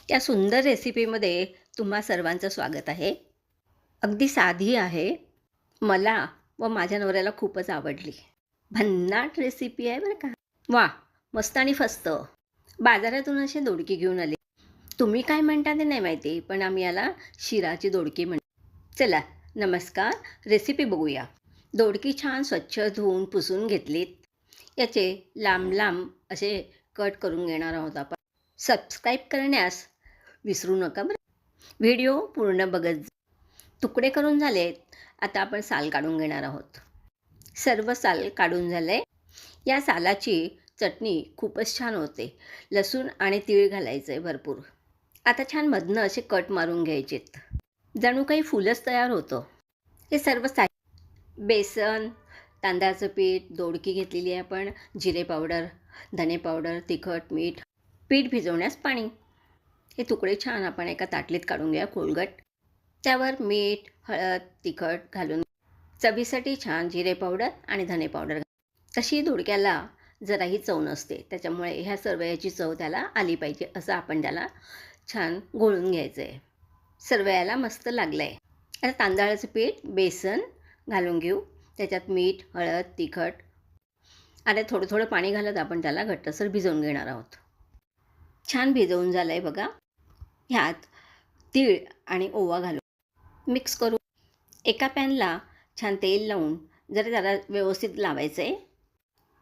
या सुंदर रेसिपीमध्ये तुम्हा सर्वांचं स्वागत आहे. अगदी साधी आहे. मला व माझ्या नवऱ्याला खूपच आवडली. भन्नाट रेसिपी आहे बरं का. वाह! मस्त आणि फस्त. बाजारातून अशी दोडकी घेऊन आली. तुम्ही काय म्हणता ते नाही माहिती, पण आम्ही याला शिराची दोडकी म्हणतो. चला, नमस्कार. रेसिपी बघूया. दोडकी छान स्वच्छ धुवून पुसून घेतलीत. याचे लांब-लांब असे कट करून घेणार आहोत आपण. सबस्क्राईब करण्यास विसरू नका बरं. व्हिडिओ पूर्ण बघत जा. तुकडे करून झालेत. आता आपण साल काढून घेणार आहोत. सर्व साल काढून झाले. या सालाची चटणी खूपच छान होते. लसूण आणि तीळ घालायचं आहे भरपूर. आता छान मधनं असे कट मारून घ्यायचेत. जणू काही फुलच तयार होतं. हे सर्व बेसन, तांदळाचं पीठ, दोडकी घेतलेली आहे आपण, जिरे पावडर, धने पावडर, तिखट, मीठ, पीठ भिजवण्यास पाणी. हे तुकडे छान आपण एका ताटलीत काढून घ्या खोलगट. त्यावर मीठ, हळद, तिखट घालून चवीसाठी छान जिरे पावडर आणि धने पावडर. तशी दोडक्याला जराही चव नसते, त्याच्यामुळे ह्या सर्व याची चव त्याला आली पाहिजे असं आपण त्याला छान घोळून घ्यायचं आहे. सर्व याला मस्त लागलं आहे. आता तांदळाचं पीठ, बेसन घालून घेऊ. त्याच्यात मीठ, हळद, तिखट. आता थोडं थोडं पाणी घालत आपण त्याला घट्टसर भिजवून घेणार आहोत. छान भिजवून झालं आहे बघा. ह्यात तीळ आणि ओवा घालून मिक्स करू. एका पॅनला छान तेल लावून जरा त्याला व्यवस्थित लावायचं आहे.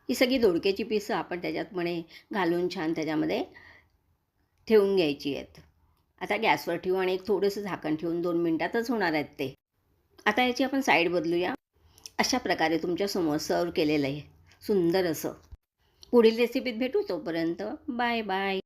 ही सगळी दोडक्याची पिसं आपण त्याच्यातमध्ये घालून छान त्याच्यामध्ये ठेवून घ्यायची आहेत. आता गॅसवर ठेवू आणि एक थोडंसं झाकण ठेवून 2 मिनिटातच होणार आहेत ते. आता याची आपण साईड बदलूया. अशा प्रकारे तुमच्यासमोर सर्व केलेलं आहे सुंदर असं. पुढील रेसिपीत भेटू. तोपर्यंत बाय बाय.